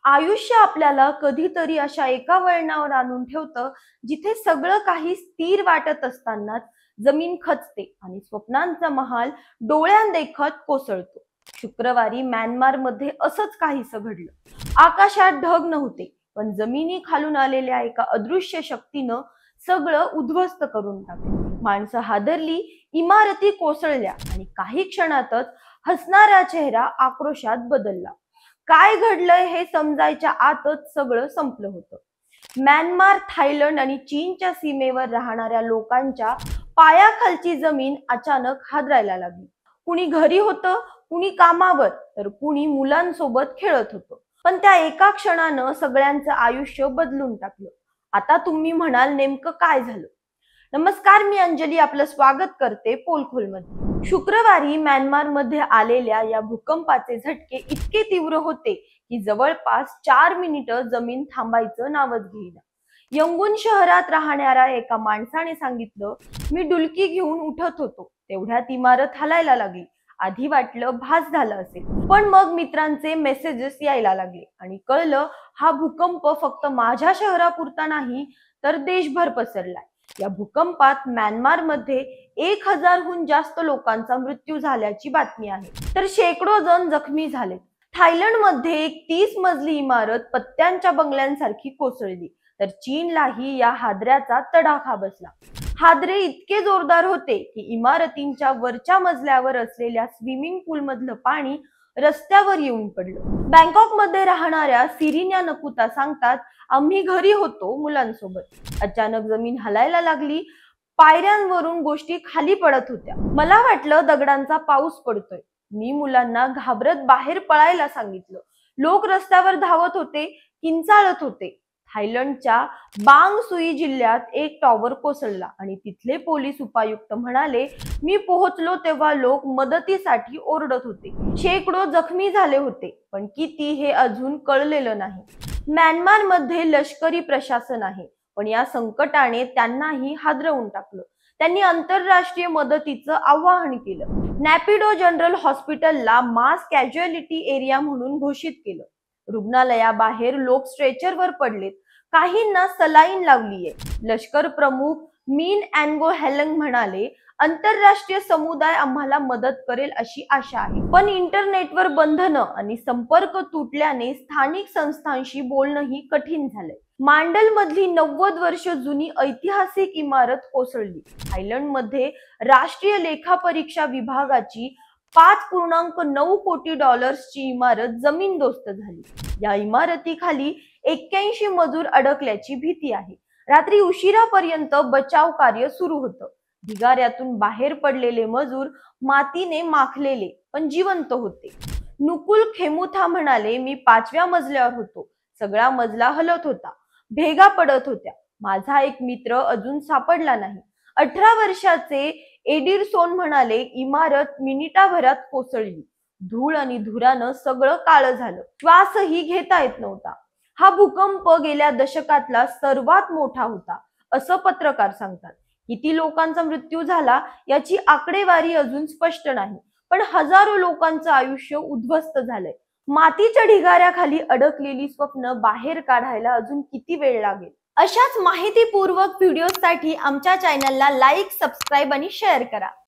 आयुष्य आपल्याला कधीतरी अशा एका वळणावर आणून ठेवतं जिथे सगळं काही स्थिर वाटत असतानाच जमीन खचते आणि स्वप्नांचा महाल डोळ्यांदेखत कोसळतो. शुक्रवारी म्यानमारमध्ये असंच काहीसं घडलं. आकाशात ढग नव्हते, पण जमिनी खालून आलेल्या एका अदृश्य शक्तीनं सगळं उद्ध्वस्त करून टाकलं. माणसं हादरली, इमारती कोसळल्या आणि काही क्षणातच हसणारा चेहरा आक्रोशात बदलला. काय घडलंय हे समजायच्या आतच सगळं संपलं होतं. म्यानमार, थायलंड आणि चीनच्या सीमेवर राहणाऱ्या लोकांच्या पायाखालची जमीन अचानक हादरायला लागली. कुणी घरी होतं, कुणी कामावर, तर कुणी मुलांसोबत खेळत होतं. पण त्या एका क्षणानं सगळ्यांचं आयुष्य बदलून टाकलं. आता तुम्ही म्हणाल नेमकं काय झालं? नमस्कार, मी अंजली आपलं स्वागत करते पोलखोलमध्ये. शुक्रवारी म्यानमारमध्ये आलेल्या या भूकंपाचे झटके इतके तीव्र होते की जवळपास 4 मिनिटं जमीन थांबायचं नावच घेईना. यंगून शहरात राहणाऱ्या एका माणसाने सांगितलं, मी डुलकी घेऊन उठत होतो, तेवढ्यात इमारत हलायला लागली. आधी वाटलं भास झाला असेल, पण मग मित्रांचे मेसेजेस यायला लागले आणि कळलं हा भूकंप फक्त माझ्या शहरापुरता नाही तर देशभर पसरलाय. या भूकंपात म्यानमारमध्ये 1000हून जास्त लोकांचा मृत्यू झाल्याची बातमी आहे, तर शेकडो जण जखमी झाले. थायलंडमध्ये एक 30 मजली इमारत पत्त्यांच्या बंगल्यांसारखी कोसळली, तर चीनलाही या हादऱ्याचा तडाखा बसला. हादरे इतके जोरदार होते की इमारतींच्या वरच्या मजल्यावर असलेल्या स्विमिंग पूल मधलं पाणी रस्त्यावर येऊन पडलं. बँकॉकमध्ये राहणाऱ्या सिरिन्या नकुता सांगतात, आम्ही घरी होतो मुलांसोबत. अचानक जमीन हलायला लागली. पायऱ्यांवरून गोष्टी खाली पडत होत्या. मला वाटलं दगडांचा पाऊस पडतोय. मी मुलांना घाबरत बाहेर पळायला सांगितलं. लोक रस्त्यावर धावत होते, किंचाळत होते. थायलंडच्या बांग सुई जिल्ह्यात एक टॉवर कोसळला आणि तिथले पोलीस उपायुक्त म्हणाले, मी पोहोचलो तेव्हा लोक मदतीसाठी ओरडत होते. शेकडो जखमी झाले होते, पण किती हे अजून कळलेलं नाही. म्यानमारमध्ये लष्करी प्रशासन आहे, पण या संकटाने त्यांनाही हादरवून टाकलं. त्यांनी आंतरराष्ट्रीय मदतीचं आवाहन केलं. नॅपिडो जनरल हॉस्पिटलला मास कॅज्युअलिटी एरिया म्हणून घोषित केलं. रुग्णालयाबाहेर लोक स्ट्रेचरवर पडलेत, काहींना सलाईन लावलीये. लष्कर प्रमुख मिन अँगो हेलंग म्हणाले, आंतरराष्ट्रीय समुदाय आम्हाला मदत करेल अशी आशा आहे, पण इंटरनेटवर बंधनं आणि संपर्क तुटल्याने स्थानिक संस्थांशी बोलणंही कठीण झालंय. मांडल मधली 90 वर्ष जुनी ऐतिहासिक इमारत कोसळली. थायलंडमध्ये राष्ट्रीय लेखापरीक्षा विभागाची 5.9 कोटी डॉलर्सची इमारत जमीनदोस्त झाली. या इमारतीखाली 81 मजूर अडकल्याची भीती आहे. रात्री उशिरापर्यंत बचाव कार्य सुरू होतं. ढिगाऱ्यातून बाहेर पडलेले मजूर मातीने माखलेले पण जिवंत होते. नुकुल खेमुथा म्हणाले, मी 5व्या मजल्यावर होतो. सगळा मजला हलत होता, भेगा पडत होत्या. माझा एक मित्र अजून सापडला नाही. 18 वर्षाचे एडिरसोन म्हणाले, इमारत मिनिटाभरात कोसळली. धूळ आणि धुरानं सगळं काळं झालं. श्वासही घेता येत नव्हता. हा भूकंप गेल्या दशकातला सर्वात मोठा होता, असं पत्रकार सांगतात. किती लोकांचा मृत्यू झाला याची आकडेवारी अजून स्पष्ट नाही, पण हजारो लोकांचं आयुष्य उद्ध्वस्त झालंय. मातीच्या ढिगाऱ्याखाली अडकलेली स्वप्न बाहेर काढायला अजून किती वेळ लागेल? अशाच माहितीपूर्वक व्हिडिओसाठी आमच्या चॅनलला लाईक, सबस्क्राईब आणि शेअर करा.